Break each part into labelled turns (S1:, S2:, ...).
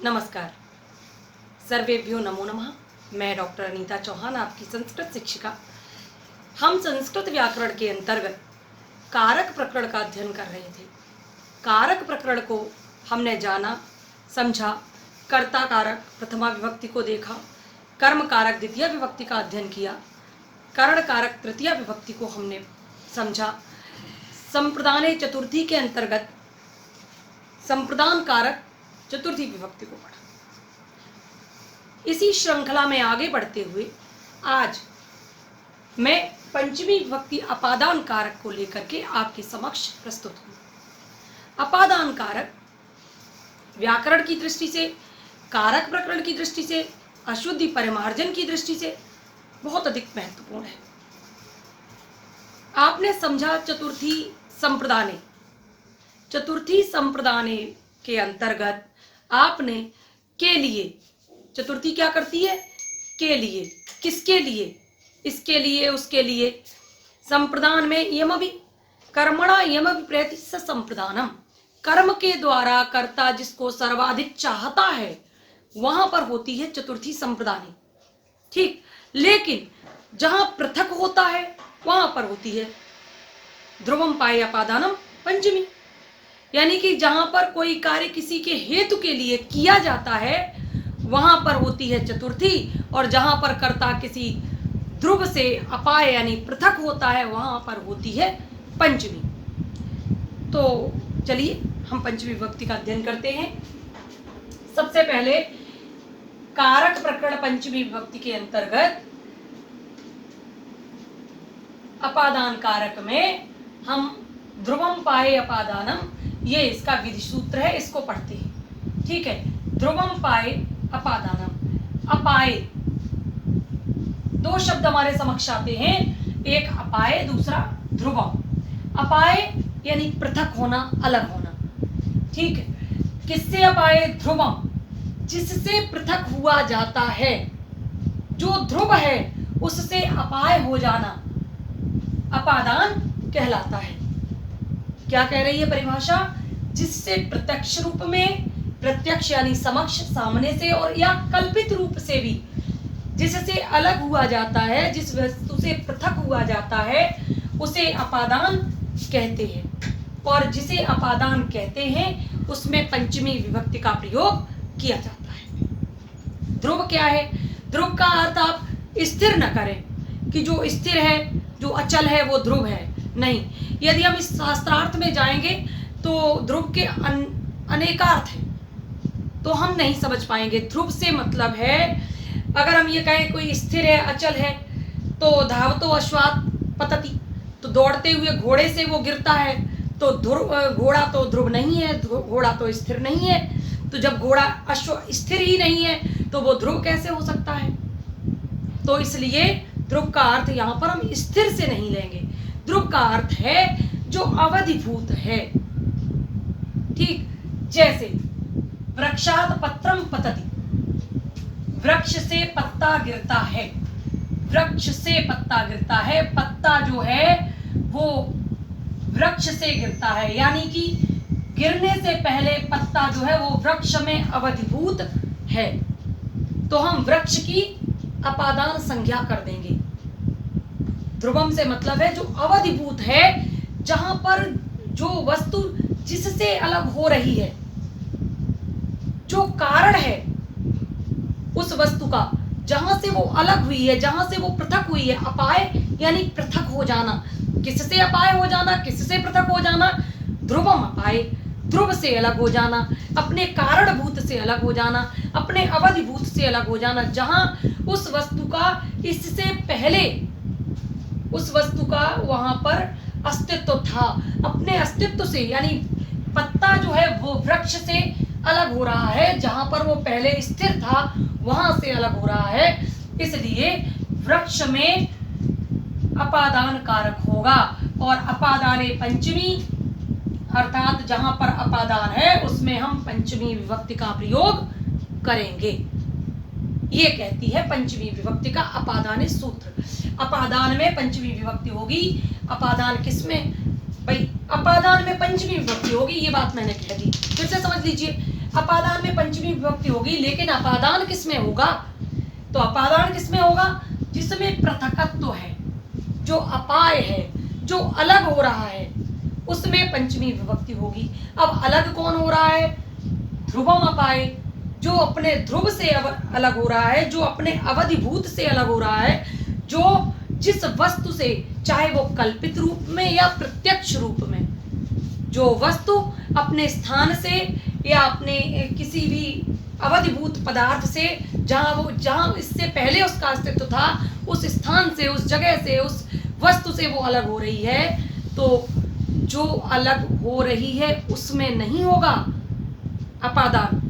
S1: नमस्कार। सर्वेभ्यो नमो नमः। मैं डॉक्टर अनीता चौहान, आपकी संस्कृत शिक्षिका। हम संस्कृत व्याकरण के अंतर्गत कारक प्रकरण का अध्ययन कर रहे थे। कारक प्रकरण को हमने जाना, समझा, कर्ता कारक प्रथमा विभक्ति को देखा, कर्म कारक द्वितीय विभक्ति का अध्ययन किया, करण कारक तृतीय विभक्ति को हमने समझा, संप्रदाने चतुर्थी के अंतर्गत संप्रदान कारक चतुर्थी विभक्ति को पढ़ा। इसी श्रृंखला में आगे बढ़ते हुए आज मैं पंचमी विभक्ति अपादान कारक को लेकर के आपके समक्ष प्रस्तुत हूँ। अपादान कारक व्याकरण की दृष्टि से, कारक प्रकरण की दृष्टि से, अशुद्धि परिमार्जन की दृष्टि से बहुत अधिक महत्वपूर्ण है। आपने समझा चतुर्थी संप्रदाने। चतुर्थी संप्रदाने के अंतर्गत आपने के लिए, चतुर्थी क्या करती है? के लिए। किसके लिए? इसके लिए, उसके लिए। संप्रदान में यम भी, कर्मणा यम विप्रति स संप्रदानम। कर्म के द्वारा कर्ता जिसको सर्वाधिक चाहता है वहां पर होती है चतुर्थी संप्रदानी। ठीक, लेकिन जहां पृथक होता है वहां पर होती है ध्रुवम पाए अपादानम पंचमी। यानी कि जहां पर कोई कार्य किसी के हेतु के लिए किया जाता है वहां पर होती है चतुर्थी, और जहां पर कर्ता किसी ध्रुव से अपाय यानी पृथक होता है वहां पर होती है पंचमी। तो चलिए हम पंचमी विभक्ति का अध्ययन करते हैं। सबसे पहले कारक प्रकरण पंचमी विभक्ति के अंतर्गत अपादान कारक में हम ध्रुवम पाए अपादानम, ये इसका विधि सूत्र है, इसको पढ़ते हैं। ठीक है, ध्रुवम पाए अपादानम। अपाए, दो शब्द हमारे समक्ष आते हैं, एक अपाए, दूसरा ध्रुवम। अपाए यानी पृथक होना, अलग होना। ठीक है, किससे अपाए? ध्रुवम, जिससे पृथक हुआ जाता है, जो ध्रुव है उससे अपाय हो जाना अपादान कहलाता है। क्या कह रही है परिभाषा? जिससे प्रत्यक्ष रूप में, प्रत्यक्ष यानी समक्ष, सामने से, और या कल्पित रूप से भी जिससे अलग हुआ जाता है, जिस वस्तु से पृथक हुआ जाता है उसे अपादान कहते हैं। और जिसे अपादान कहते हैं उसमें पंचमी विभक्ति का प्रयोग किया जाता है। ध्रुव क्या है? ध्रुव का अर्थ आप स्थिर न करें कि जो स्थिर है, जो अचल है वो ध्रुव है। नहीं, यदि हम इस शास्त्रार्थ में जाएंगे तो ध्रुव के अनेकार्थ हैं, तो हम नहीं समझ पाएंगे। ध्रुव से मतलब है, अगर हम ये कहें कोई स्थिर है, अचल है, तो धावतो अश्वात् पतति, तो दौड़ते हुए घोड़े से वो गिरता है, तो घोड़ा तो ध्रुव नहीं है, घोड़ा तो स्थिर नहीं है। तो जब घोड़ा अश्व स्थिर ही नहीं है तो वो ध्रुव कैसे हो सकता है? तो इसलिए ध्रुव का अर्थ यहाँ पर हम स्थिर से नहीं लेंगे। ध्रुव का अर्थ है जो अवधिभूत है। ठीक, जैसे वृक्षात् पत्रम पतति, वृक्ष से पत्ता गिरता है। वृक्ष से पत्ता गिरता है, पत्ता जो है वो वृक्ष से गिरता है, यानी कि गिरने से पहले पत्ता जो है वो वृक्ष में अवधिभूत है, तो हम वृक्ष की अपादान संज्ञा कर देंगे। ध्रुवम से मतलब है जो अवधिभूत है, जहां पर जो वस्तु जिससे अलग हो रही है, जो कारण है उस वस्तु का, जहां से वो अलग हुई है, जहां से वो पृथक हुई है। अपाय यानी पृथक हो जाना। किससे अपाय हो जाना? किससे पृथक हो जाना? ध्रुवम अपाय, ध्रुव से अलग हो जाना, अपने कारणभूत से अलग हो जाना, अपने अवधिभूत से अलग हो जाना। जहां उस वस्तु का इससे पहले उस वस्तु का वहां पर अस्तित्व था, अपने अस्तित्व से, यानी पत्ता जो है वो वृक्ष से अलग हो रहा है, जहां पर वो पहले स्थिर था वहां से अलग हो रहा है, इसलिए वृक्ष में अपादान कारक होगा। और अपादाने पंचमी, अर्थात जहां पर अपादान है उसमें हम पंचमी विभक्ति का प्रयोग करेंगे। ये कहती है पंचमी विभक्ति का अपादान सूत्र। अपादान में पंचमी विभक्ति होगी। अपादान किसमें? भाई अपादान में पंचमी विभक्ति होगी, ये बात मैंने कह दी। फिर से समझ लीजिए, अपादान में पंचमी विभक्ति होगी, लेकिन अपादान किस में होगा? तो अपादान किस में होगा? जिसमें पृथकत्व है, जो अपाय है, जो अलग हो रहा है, उसमें पंचमी विभक्ति होगी। अब अलग कौन हो रहा है? ध्रुवम अपाय, जो अपने ध्रुव से अलग हो रहा है, जो अपने अवधिभूत से अलग हो रहा है, जो जिस वस्तु से, चाहे वो कल्पित रूप में या प्रत्यक्ष रूप में, जो वस्तु अपने स्थान से या अपने किसी भी अवधिभूत पदार्थ से, जहाँ इससे पहले उसका अस्तित्व था, उस स्थान से, उस जगह से, उस वस्तु से वो अलग हो रही है, तो जो अलग हो रही है उसमें नहीं होगा अपादान,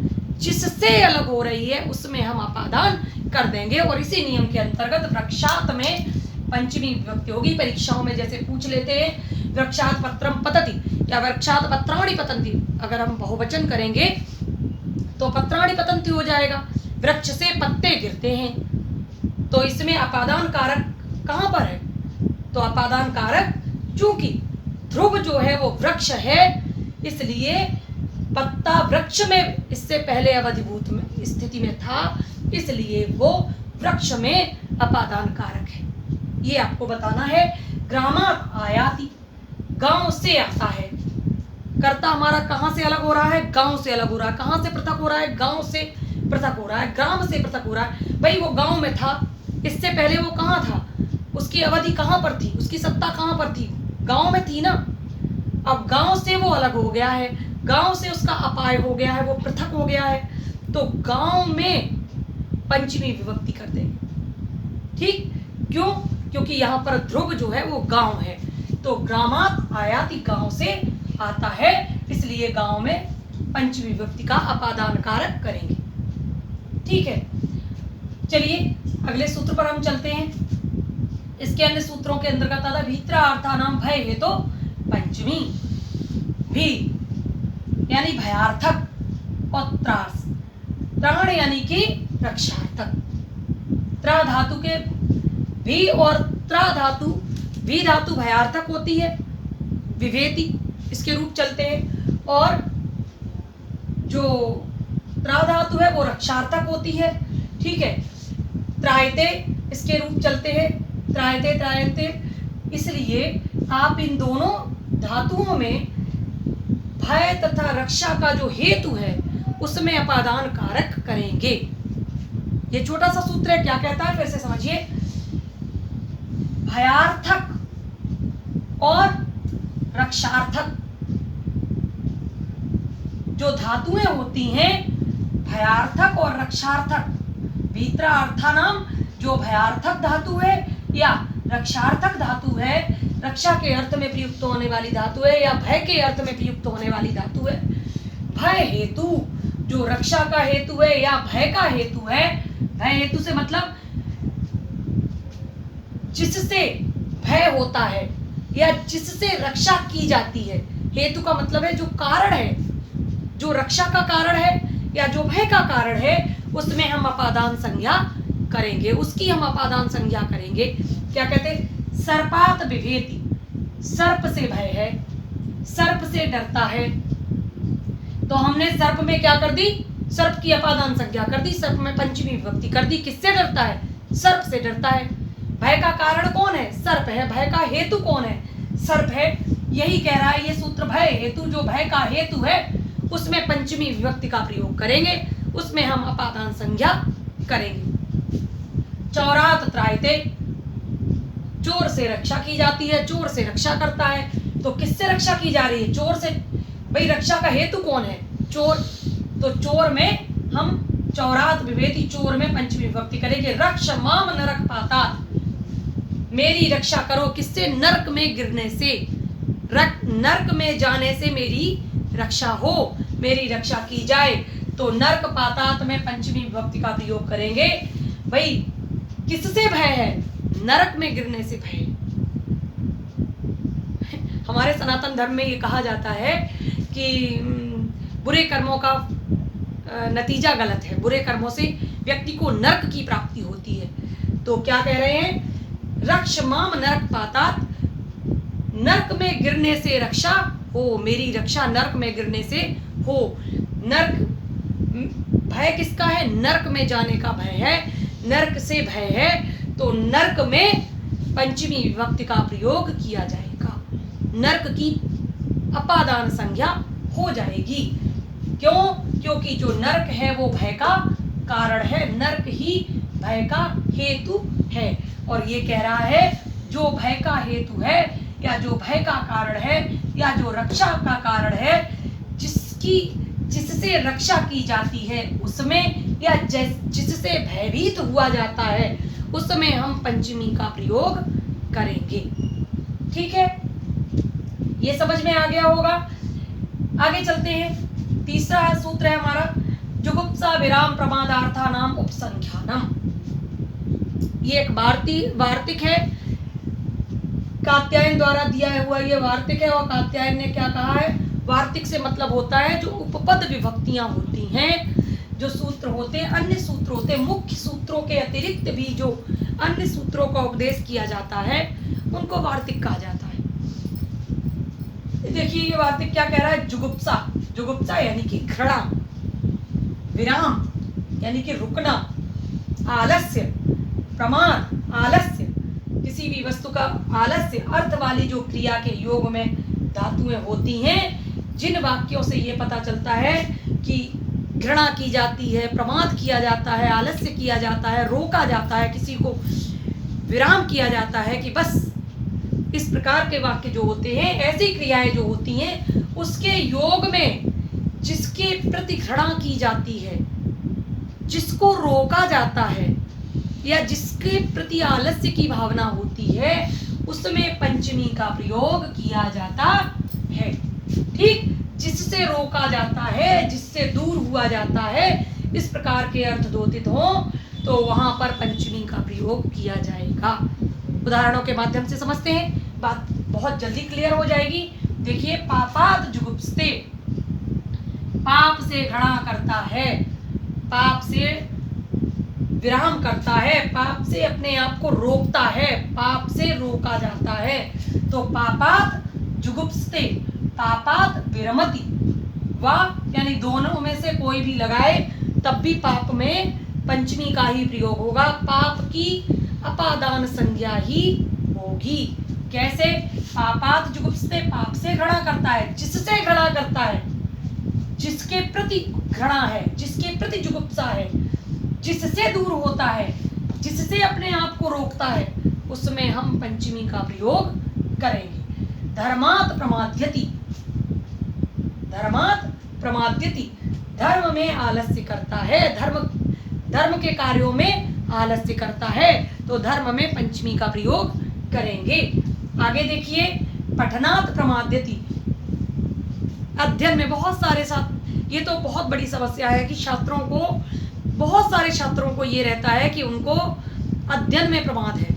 S1: जिससे अलग हो रही है उसमें हम अपादान कर देंगे। और इसी नियम के अंतर्गत वृक्षात में पंचमी विभक्ति होगी। परीक्षाओं में जैसे पूछ लेते हैं वृक्षात पत्रम पतति या वृक्षात पत्राणि पतन्ति, अगर हम बहुवचन करेंगे तो पत्राणि पतन्ति हो जाएगा, वृक्ष से पत्ते गिरते हैं। तो इसमें अपादान कारक कहाँ पर है? तो अपादान कारक, चूंकि ध्रुव जो है वो वृक्ष है, इसलिए पत्ता वृक्ष में इससे पहले अवधिभूत में स्थिति में था, इसलिए वो वृक्ष में अपादान कारक है। ये आपको बताना है। ग्रामात आयाति, गांव से आता है। कर्ता हमारा कहाँ से अलग हो रहा है? गांव से अलग हो रहा है। कहाँ से पृथक हो रहा है? गांव से पृथक हो रहा है, ग्राम से पृथक हो रहा है। भाई वो गांव में था, इससे पहले वो कहाँ था? उसकी अवधि कहाँ पर थी? उसकी सत्ता कहाँ पर थी? गांव में थी ना। अब गांव से वो अलग हो गया है, गांव से उसका अपाय हो गया है, वो पृथक हो गया है, तो गांव में पंचमी विभक्ति कर देंगे। ठीक, क्यों? क्योंकि यहाँ पर ध्रुव जो है वो गांव है, तो ग्रामात आयाति, गांव से आता है, इसलिए गांव में पंचमी विभक्ति का अपादान कारक करेंगे। ठीक है, चलिए अगले सूत्र पर हम चलते हैं। इसके अन्य सूत्रों के अंतर्गत आता भीत्रार्थानाम भय हेतु तो पंचमी, भी यानी भयार्थक और त्रास, त्राण यानी कि रक्षार्थक। त्रा धातु के भी और त्रा धातु, भी धातु भयार्थक होती है, विभेति इसके रूप चलते हैं, और जो त्रा धातु है वो रक्षार्थक होती है। ठीक है, त्रायते इसके रूप चलते हैं, त्रायते त्रायते, इसलिए आप इन दोनों धातुओं में भय तथा रक्षा का जो हेतु है उसमें अपादान कारक करेंगे। ये छोटा सा सूत्र है, क्या कहता है फिर से समझिए। भयार्थक और रक्षार्थक जो धातुएं होती हैं, भयार्थक और रक्षार्थक, भीत्रार्थानाम जो भयार्थक धातु है या रक्षार्थक धातु है, रक्षा के अर्थ में प्रयुक्त होने वाली धातु है या भय के अर्थ में प्रयुक्त होने वाली धातु है। भय हेतु जो रक्षा का हेतु है या भय का हेतु है। भय हेतु से मतलब जिससे भय होता है या जिससे रक्षा की जाती है। हेतु का मतलब है जो कारण है, जो रक्षा का कारण है या जो भय का कारण है, उसमें हम अपादान संज्ञा करेंगे, उसकी हम अपादान संज्ञा करेंगे। क्या कहते हैं? सर्पात विभेति, सर्प से भय है, सर्प से डरता है, तो हमने सर्प में क्या कर दी? सर्प की अपादान संज्ञा कर दी, सर्प में पंचमी विभक्ति कर दी। किससे डरता है? सर्प से डरता है। भय का कारण कौन है? सर्प है। भय का हेतु कौन है? सर्प है। यही कह रहा है ये सूत्र, भय हेतु जो भय का हेतु है उसमें पंचमी विभक्ति का प्रयोग करेंगे, उसमें हम अपादान संज्ञा करेंगे। चौरात त्रायते, चोर से रक्षा की जाती है, चोर से रक्षा करता है, तो किससे रक्षा की जा रही है? चोर से। भाई रक्षा का हेतु कौन है? चोर। तो चोर में हम चौरात विभेति, चोर में पंचमी विभक्ति करेंगे। रक्ष माम नरक पातात, मेरी रक्षा करो, किससे? नरक में गिरने से, नरक में जाने से मेरी रक्षा हो, मेरी रक्षा की जाए, तो नरक पातात में पंचमी विभक्ति का प्रयोग करेंगे। भाई किससे भय है? नरक में गिरने से भय। हमारे सनातन धर्म में ये कहा जाता है कि बुरे कर्मों का नतीजा गलत है, बुरे कर्मों से व्यक्ति को नरक की प्राप्ति होती है। तो क्या कह रहे हैं? रक्ष माम नरक पातात, नरक में गिरने से रक्षा हो, मेरी रक्षा नरक में गिरने से हो। नरक भय किसका है? नरक में जाने का भय है, नरक से भय है, तो नरक में पंचमी विभक्ति का प्रयोग किया जाएगा। नरक की अपादान संज्ञा हो जाएगी। क्यों? क्योंकि जो नरक है वो भय का कारण है, नरक ही भय का हेतु है। और ये कह रहा है जो भय का हेतु है या जो भय का कारण है या जो रक्षा का कारण है, जिससे रक्षा की जाती है उसमें, या जिससे भयभीत हुआ जाता है उसमें हम पंचमी का प्रयोग करेंगे। ठीक है, ये समझ में आ गया होगा। आगे चलते हैं। तीसरा सूत्र है हमारा जुगुप्सा विराम प्रमादार्था नाम उपसंख्यानम। ये एक वार्तिक है, कात्यायन द्वारा दिया हुआ ये वार्तिक है। और कात्यायन ने क्या कहा है? वार्तिक से मतलब होता है जो उपपद विभक्तियां होती हैं, जो सूत्र होते हैं, अन्य सूत्र होते हैं, मुख्य सूत्रों के अतिरिक्त भी जो अन्य सूत्रों का उपदेश किया जाता है उनको वार्तिक कहा जाता है। देखिए ये वार्तिक क्या कह रहा है? जुगुप्सा, जुगुप्सा यानी कि घृणा, विराम यानी कि रुकना, आलस्य, प्रमाद, आलस्य, किसी भी वस्तु का आलस्य, अर्थ वाली जो क्रिया के योग में धातुएं होती हैं, जिन वाक्यों से ये पता चलता है कि घृणा की जाती है, प्रमाद किया जाता है, आलस्य किया जाता है, रोका जाता है, किसी को विराम किया जाता है कि बस, इस प्रकार के वाक्य जो होते हैं, ऐसी क्रियाएं जो होती हैं, उसके योग में जिसके प्रति घृणा की जाती है, जिसको रोका जाता है या जिसके प्रति आलस्य की भावना होती है, उसमें पंचमी का प्रयोग किया जाता है। ठीक, जिससे रोका जाता है, जिससे दूर हुआ जाता है, इस प्रकार के अर्थ द्योतित हो तो वहां पर पंचमी का प्रयोग किया जाएगा। उदाहरणों के माध्यम से समझते हैं, बात बहुत जल्दी क्लियर हो जाएगी। देखिए, पापात जुगुप्सते, पाप से घृणा करता है, पाप से विराम करता है, पाप से अपने आप को रोकता है, पाप से रोका जाता है। तो पापात जुगुप्सते, पापात विरमति, वा यानी दोनों में से कोई भी लगाए तब भी पाप में पंचमी का ही प्रयोग होगा, पाप की अपादान संज्ञा ही होगी। कैसे? पापात जुगुप्सते, पाप से घृणा करता है, जिससे घृणा करता है, जिसके प्रति घृणा है, जिसके प्रति जुगुप्सा है, जिससे दूर होता है, जिससे अपने आप को रोकता है, उसमें हम पंचमी का प्रयोग करेंगे। धर्मात् प्रमाद्यति, धर्मात् प्रमाद्यति, धर्म में आलस्य करता है, धर्म के कार्यों में आलस्य करता है, तो धर्म में पंचमी का प्रयोग करेंगे। आगे देखिए, पठनात् प्रमाद्यति, अध्ययन में बहुत सारे ये तो बहुत बड़ी समस्या है कि छात्रों को, बहुत सारे छात्रों को ये रहता है कि उनको अध्ययन में प्रमाद है,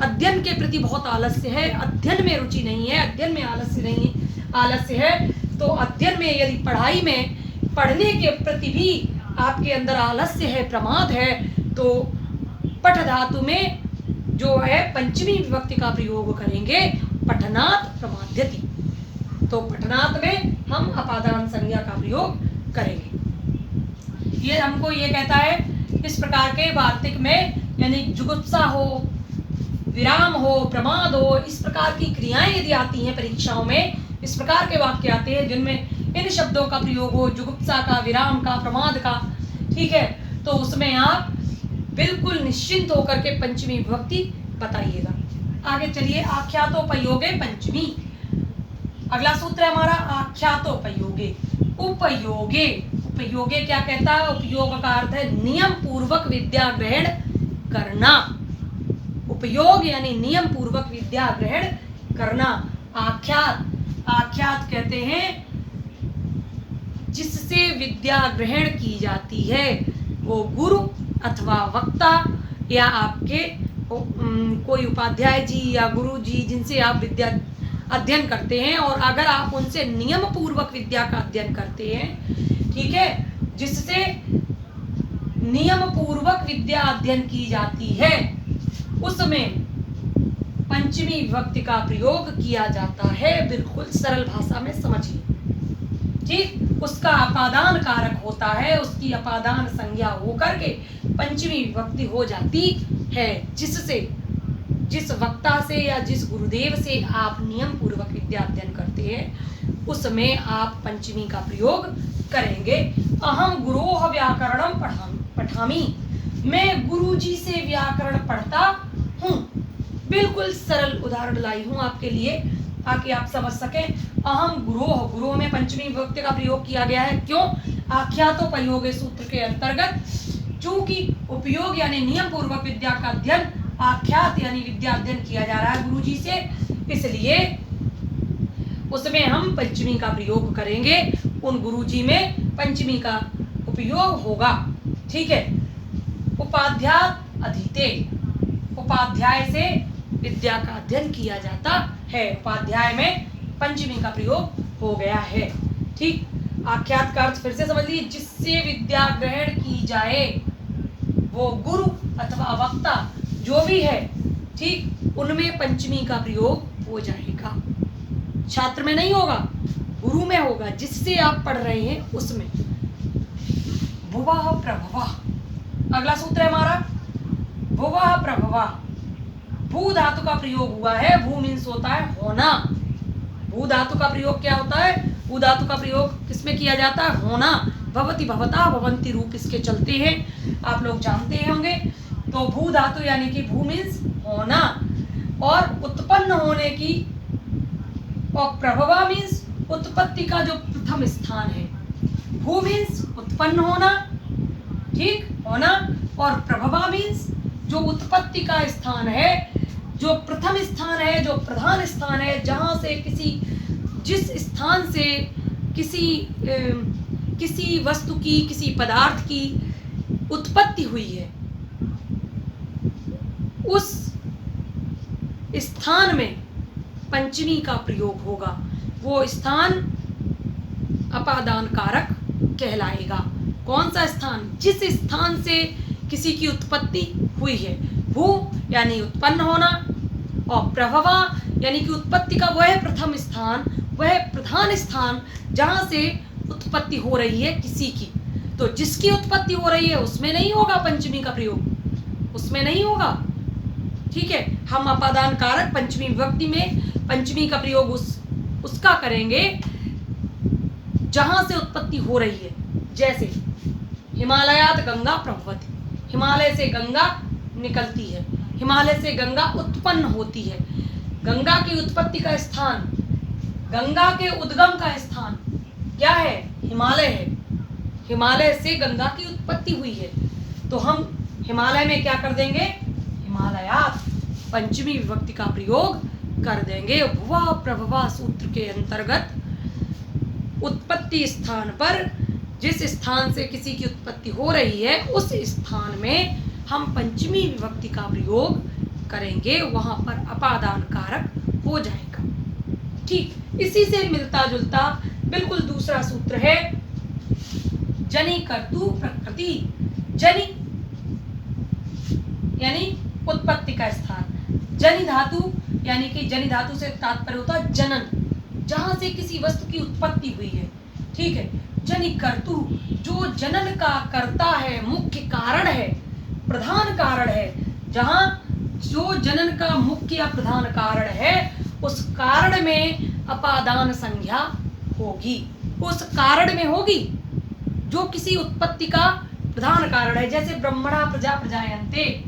S1: अध्ययन के प्रति बहुत आलस्य है, अध्ययन में रुचि नहीं है, अध्ययन में आलस्य है। तो अध्ययन में, यदि पढ़ाई में, पढ़ने के प्रति भी आपके अंदर आलस्य है, प्रमाद है, तो पठ धातु में जो है पंचमी विभक्ति का प्रयोग करेंगे, पठनात् प्रमाद्यति। तो पठनात् में हम अपादान संज्ञा का प्रयोग करेंगे। ये हमको ये कहता है, इस प्रकार के वार्तिक में, यानी जुगुप्सा हो, विराम हो, प्रमाद हो, इस प्रकार की क्रियाएं यदि आती हैं परीक्षाओं में, इस प्रकार के वाक्य आते हैं जिनमें इन शब्दों का प्रयोग हो, जुगुप्सा का, विराम का, प्रमाद का, ठीक है, तो उसमें आप बिल्कुल निश्चिंत होकर के पंचमी विभक्ति बताइएगा। आगे चलिए, आख्यातोपयोगे पंचमी। अगला सूत्र है हमारा आख्यातोपयोगे। उपयोगे, उपयोगे क्या कहता है? उपयोग का अर्थ है नियम पूर्वक विद्या ग्रहण करना। उपयोग यानी नियम पूर्वक विद्या ग्रहण करना। आख्यात, आख्यात कहते हैं जिससे विद्या ग्रहण की जाती है, वो गुरु अथवा वक्ता या आपके कोई उपाध्याय जी या गुरु जी जिनसे आप विद्या अध्ययन करते हैं, और अगर आप उनसे नियम पूर्वक विद्या का अध्ययन करते हैं, ठीक है, जिससे नियम पूर्वक विद्या अध्ययन की जाती है, उसमें पंचमी विभक्ति का प्रयोग किया जाता है। बिल्कुल सरल भाषा में समझिए। ठीक, उसका अपादान कारक होता है, उसकी अपादान संज्ञा होकर के पंचमी विभक्ति हो जाती है, जिससे जिस वक्ता से या जिस गुरुदेव से आप नियम पूर्वक विद्या अध्ययन करते हैं उसमें आप पंचमी का प्रयोग करेंगे। अहम गुरोह व्याकरणम पठामी, मैं गुरुजी से व्याकरण पढ़ता हूँ। बिल्कुल सरल उदाहरण लाई हूँ आपके लिए ताकि आप समझ सकें। अहम गुरोह, गुरोह में पंचमी विभक्ति का प्रयोग किया गया है। क्यों? आख्यातोपयोगे सूत्र के अंतर्गत, चूंकि उपयोग यानी नियम पूर्वक विद्या का अध्ययन, आख्यात यानी विद्या अध्ययन किया जा रहा है गुरुजी से, इसलिए उसमें हम पंचमी का प्रयोग करेंगे। उन गुरुजी में पंचमी का उपयोग होगा। ठीक है। उपाध्याय अधीते, उपाध्याय से विद्या का अध्ययन किया जाता है। उपाध्याय में पंचमी का प्रयोग हो गया है। ठीक। आख्यात का अर्थ फिर से समझ लीजिए, जिससे विद्या ग्रहण की जाए, वो गुरु अथवा वक्ता जो भी है, ठीक, उनमें पंचमी का प्रयोग हो जाएगा। छात्र में नहीं होगा, गुरु में होगा, जिससे आप पढ़ रहे हैं उसमें। भुवः प्रभवः, अगला सूत्र है हमारा भुवः प्रभवः। भू धातु का प्रयोग हुआ है। भू मीन्स होता है होना। भू धातु का प्रयोग क्या होता है? भू धातु का प्रयोग किसमें किया जाता है? होना। भवति भवता भवंती रूप इसके चलते हैं, आप लोग जानते होंगे। तो भू धातु यानी कि भू मीन्स होना, और उत्पन्न होने की, और प्रभवा मीन्स उत्पत्ति का जो प्रथम स्थान है। भू मीन्स उत्पन्न होना, ठीक, होना, और प्रभवा मीन्स जो उत्पत्ति का स्थान है, जो प्रथम स्थान है, जो प्रधान स्थान है, जहां से जिस स्थान से किसी वस्तु की, किसी पदार्थ की उत्पत्ति हुई है, उस स्थान में पंचमी का प्रयोग होगा। वो स्थान अपादान कारक कहलाएगा। कौन सा स्थान? जिस स्थान से किसी की उत्पत्ति हुई है। भू यानी उत्पन्न होना, और प्रभवा यानी कि उत्पत्ति का वह प्रथम स्थान, वह प्रधान स्थान जहां से उत्पत्ति हो रही है किसी की। तो जिसकी उत्पत्ति हो रही है उसमें नहीं होगा पंचमी का प्रयोग, उसमें नहीं होगा। ठीक है। हम अपादान कारक पंचमी विभक्ति में पंचमी का प्रयोग उसका करेंगे जहां से उत्पत्ति हो रही है। जैसे हिमालयात गंगा प्रभवति, हिमालय से गंगा निकलती है, हिमालय से गंगा उत्पन्न होती है। गंगा की उत्पत्ति का स्थान, गंगा के उद्गम का स्थान क्या है? हिमालय है। हिमालय से गंगा की उत्पत्ति हुई है, तो हम हिमालय में क्या कर देंगे? हिमालयात पंचमी विभक्ति का प्रयोग कर देंगे। भुवा प्रभवा सूत्र के अंतर्गत उत्पत्ति स्थान पर, जिस स्थान से किसी की उत्पत्ति हो रही है उस स्थान में हम पंचमी विभक्ति का प्रयोग करेंगे, वहां पर अपादान कारक हो जाएगा। ठीक। इसी से मिलता जुलता बिल्कुल दूसरा सूत्र है जनि कर्तु प्रकृति। जनि यानी उत्पत्ति का स्थान। जनि धातु यानी कि जनि धातु से तात्पर्य होता है जनन, जहां से किसी वस्तु की उत्पत्ति हुई है। ठीक है। जनि कर्तु, जो जनन का कर्ता है, मुख्य कारण है, प्रधान कारण है, जहां जो जनन का मुख्य या प्रधान कारण है, उस कारण में अपादान संज्ञा होगी। उस कारण में होगी जो किसी उत्पत्ति का प्रधान कारण है। जैसे ब्रह्मणा प्रजा प्रजायन्ते,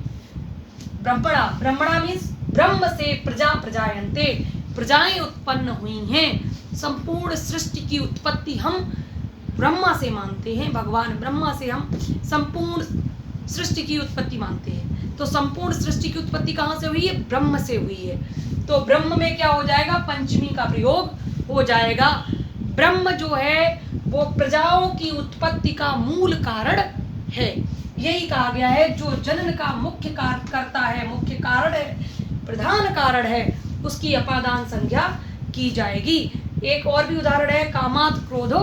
S1: ब्रह्मणा मीन्स ब्रह्म से प्रजा प्रजायन्ते, प्रजाएं उत्पन्न हुई हैं। संपूर्ण सृष्टि की उत्पत्ति हम ब्रह्मा से मानते हैं, भगवान ब्रह्मा से हम संपूर्ण सृष्टि की उत्पत्ति मानते हैं। तो संपूर्ण सृष्टि की उत्पत्ति कहाँ से हुई है? ब्रह्म से हुई है। तो ब्रह्म में क्या हो जाएगा? पंचमी का प्रयोग हो जाएगा। ब्रह्म जो है वो प्रजाओं की उत्पत्ति का मूल कारण है। यही कहा गया है, जो जनन का मुख्य करता है, मुख्य कारण है, प्रधान कारण है, उसकी अपादान संज्ञा की जाएगी। एक और भी उदाहरण है, कामात् क्रोधो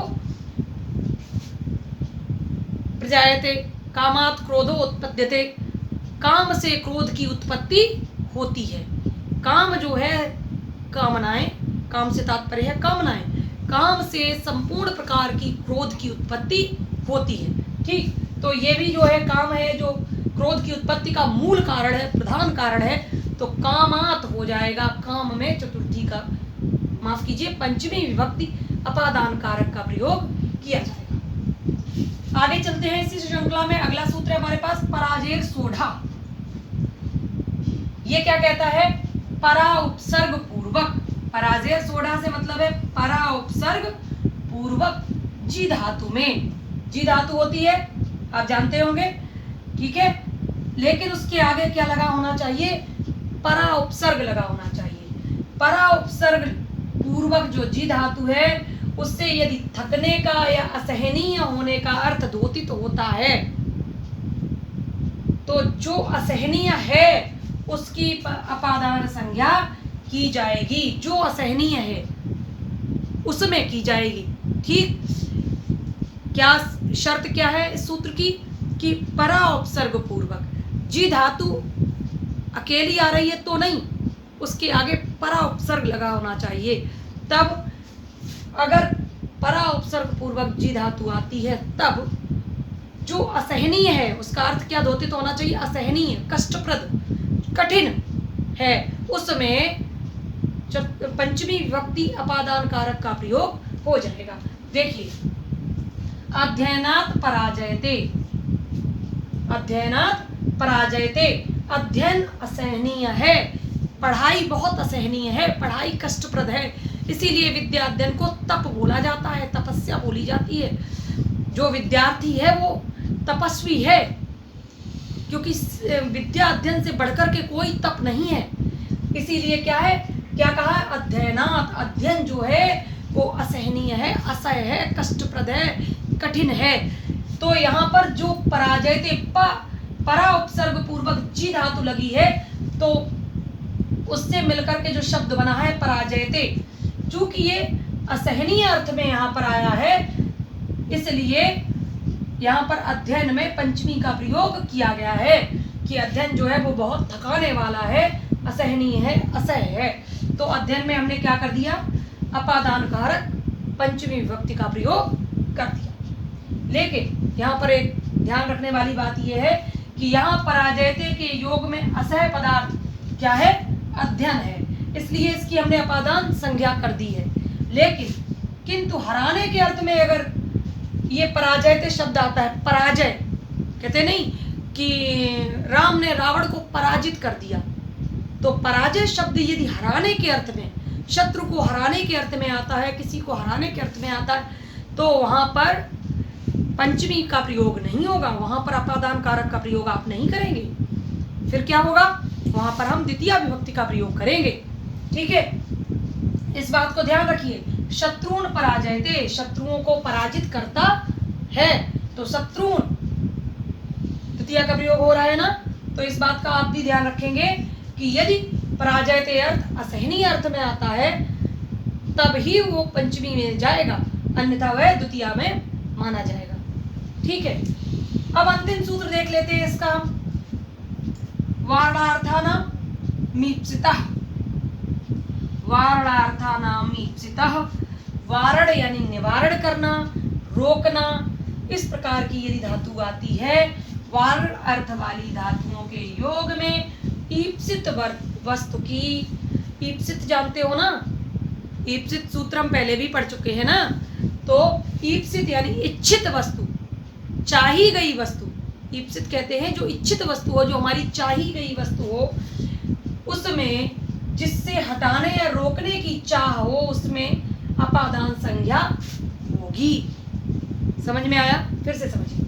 S1: प्रजायते, कामात् क्रोधो उत्पद्यते। काम से क्रोध की उत्पत्ति होती है। काम जो है कामनाएं, काम से तात्पर्य है कामनाएं। काम से संपूर्ण प्रकार की क्रोध की उत्पत्ति होती है। ठीक, तो ये भी जो है काम है जो क्रोध की उत्पत्ति का मूल कारण है, प्रधान कारण है। तो कामात हो जाएगा, काम में चतुर्थी का, माफ कीजिए, पंचमी विभक्ति अपादान कारक का प्रयोग किया जाएगा। आगे चलते हैं इसी श्रृंखला में। अगला सूत्र है हमारे पास पराजेर सोढ़ा। ये क्या कहता है? परा उपसर्ग पूर्वक। पराजेर सोढ़ा से मतलब है परा उपसर्ग पूर्वक जी धातु में। जी धातु होती है, आप जानते होंगे, ठीक है, लेकिन उसके आगे क्या लगा होना चाहिए? परा उपसर्ग लगा होना चाहिए। परा उपसर्ग पूर्वक जो जी धातु है उससे यदि थकने का या असहनीय होने का अर्थ द्योतित होता है तो जो असहनीय है उसकी अपादान संज्ञा की जाएगी, जो असहनीय है उसमें की जाएगी। ठीक, क्या शर्त क्या है इस सूत्र की? कि परा उपसर्ग पूर्वक। जी धातु अकेली आ रही है तो नहीं, उसके आगे परा उपसर्ग लगा होना चाहिए। तब अगर परा उपसर्ग पूर्वक जी धातु आती है तब जो असहनीय है उसका अर्थ क्या द्योतित होना चाहिए? असहनीय, कष्टप्रद, कठिन है, उसमें पंचमी विभक्ति अपादान कारक का प्रयोग हो जाएगा। देखिए, अध्ययनात् पराजयते, अध्ययनात् पराजयते, अध्ययन असहनीय है, पढ़ाई बहुत असहनीय है, पढ़ाई कष्टप्रद है, इसीलिए विद्या अध्ययन को तप बोला जाता है, तपस्या बोली जाती है। जो विद्यार्थी है वो तपस्वी है, क्योंकि विद्या अध्ययन से बढ़कर के कोई तप नहीं है। इसीलिए क्या है, क्या कहा? अध्ययनात्, अध्ययन जो है वो असहनीय है, असह्य है, कष्टप्रद है, कठिन है। तो यहाँ पर जो पराजयते परा उपसर्ग पूर्वक जी धातु लगी है तो उससे मिलकर के जो शब्द बना है पराजयते, चूंकि ये असहनीय अर्थ में यहाँ पर आया है इसलिए यहाँ पर अध्ययन में पंचमी का प्रयोग किया गया है कि अध्ययन जो है वो बहुत थकाने वाला है, असहनीय है, असह्य है। तो अध्ययन में हमने क्या कर दिया? अपादान कारक पंचमी विभक्ति का प्रयोग कर दिया। लेकिन यहाँ पर एक ध्यान रखने वाली बात यह है कि यहाँ पराजयते के योग में असह पदार्थ क्या है? अध्ययन है, इसलिए इसकी हमने अपादान संज्ञा कर दी है। लेकिन किंतु हराने के अर्थ में अगर ये पराजयते शब्द आता है, पराजय कहते नहीं कि राम ने रावण को पराजित कर दिया, तो पराजय शब्द यदि हराने के अर्थ में, शत्रु को हराने के अर्थ में आता है, किसी को हराने के अर्थ में आता है, तो वहां पर पंचमी का प्रयोग नहीं होगा, वहां पर अपादान कारक का प्रयोग आप नहीं करेंगे। फिर क्या होगा? वहां पर हम द्वितीय विभक्ति का प्रयोग करेंगे। ठीक है, इस बात को ध्यान रखिए। शत्रुन पराजयते, शत्रुओं को पराजित करता है, तो शत्रुन द्वितीय का प्रयोग हो रहा है ना, तो इस बात का आप भी ध्यान रखेंगे कि यदि पराजयते अर्थ असहनीय अर्थ में आता है तब ही वो पंचमी में जाएगा, अन्यथा वह द्वितीय में माना जाएगा। ठीक है, अब अंतिम सूत्र देख लेते हैं इसका। वारणार्थानां मीप्सितः, वारणार्थानां मीप्सितः, वारण यानी निवारण करना, रोकना, इस प्रकार की यदि धातु आती है वारण अर्थ वाली धातुओं के योग में ईप्सित वस्तु की, ईप्सित जानते हो ना, ईप्सित सूत्र हम पहले भी पढ़ चुके हैं ना। तो ईप्सित यानी इच्छित वस्तु, चाही गई वस्तु, ईप्सित कहते हैं जो इच्छित वस्तु हो, जो हमारी चाही गई वस्तु हो, उसमें जिससे हटाने या रोकने की चाह हो उसमें अपादान संज्ञा होगी। समझ में आया? फिर से समझिए।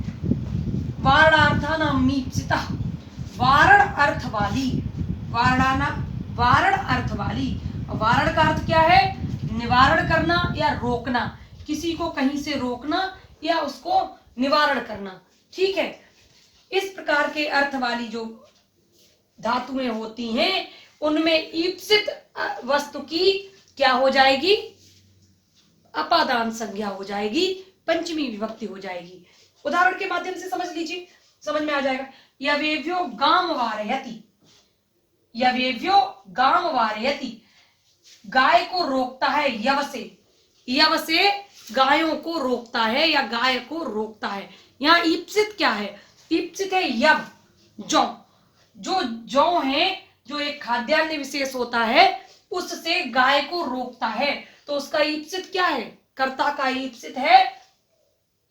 S1: वारणार्थानां मीप्सितः, वारण अर्थ वाली, वारण अर्थ वाली। वारण का अर्थ क्या है? निवारण करना या रोकना, किसी को कहीं से रोकना या उसको निवारण करना। ठीक है, इस प्रकार के अर्थ वाली जो धातुएं होती हैं उनमें ईप्सित वस्तु की क्या हो जाएगी? अपादान संज्ञा हो जाएगी, पंचमी विभक्ति हो जाएगी। उदाहरण के माध्यम से समझ लीजिए, समझ में आ जाएगा। यवेभ्यो गाम वारयति, यवेभ्यो गाम वारयति, गाय को रोकता है यव से, यव से गायों को रोकता है या गाय को रोकता है। यहाँ ईप्सित क्या है? ईप्सित है यव, जौ। जो जौ है, जो एक खाद्यान्न विशेष होता है, उससे गाय को रोकता है। तो उसका ईप्सित क्या है? कर्ता का ईप्सित है।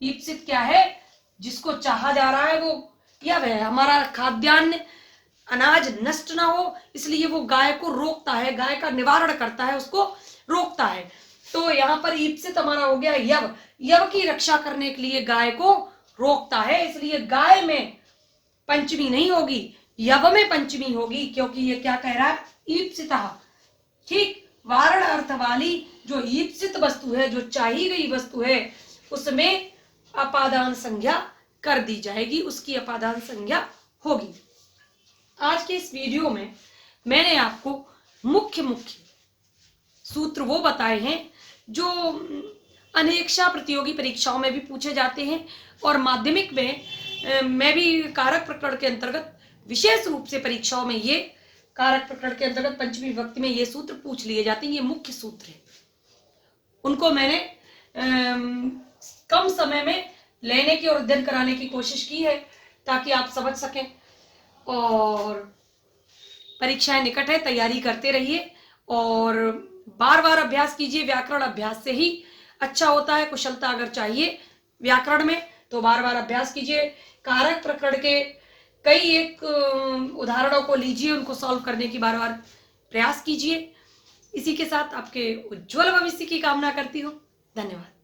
S1: ईप्सित क्या है? जिसको चाहा जा रहा है वो यव है। हमारा खाद्यान्न अनाज नष्ट ना हो, इसलिए वो गाय को रोकता है, गाय का निवारण करता है, उसको रोकता है। तो यहाँ पर ईप्सित हमारा हो गया यव। यव की रक्षा करने के लिए गाय को रोकता है, इसलिए गाय में पंचमी नहीं होगी, यव में पंचमी होगी, क्योंकि ये क्या कह रहा है? ईप्सिता। ठीक, वारण अर्थ वाली जो ईप्सित वस्तु है, जो चाही गई वस्तु है, उसमें अपादान संज्ञा कर दी जाएगी, उसकी अपादान संज्ञा होगी। आज के इस वीडियो में मैंने आपको मुख्य मुख्य सूत्र वो बताए हैं जो अनेक्षा प्रतियोगी परीक्षाओं में भी पूछे जाते हैं, और माध्यमिक में मैं भी कारक प्रकरण के अंतर्गत विशेष रूप से परीक्षाओं में ये कारक प्रकरण के अंतर्गत पंचमी विभक्ति में ये सूत्र पूछ लिए जाते हैं। ये मुख्य सूत्र है, उनको मैंने कम समय में लेने की और अध्ययन कराने की कोशिश की है, ताकि आप समझ सकें। और परीक्षाएं निकट है, तैयारी करते रहिए और बार बार अभ्यास कीजिए। व्याकरण अभ्यास से ही अच्छा होता है। कुशलता अगर चाहिए व्याकरण में तो बार बार अभ्यास कीजिए। कारक प्रकरण के कई एक उदाहरणों को लीजिए, उनको सॉल्व करने की बार बार प्रयास कीजिए। इसी के साथ आपके उज्जवल भविष्य की कामना करती हूँ। धन्यवाद।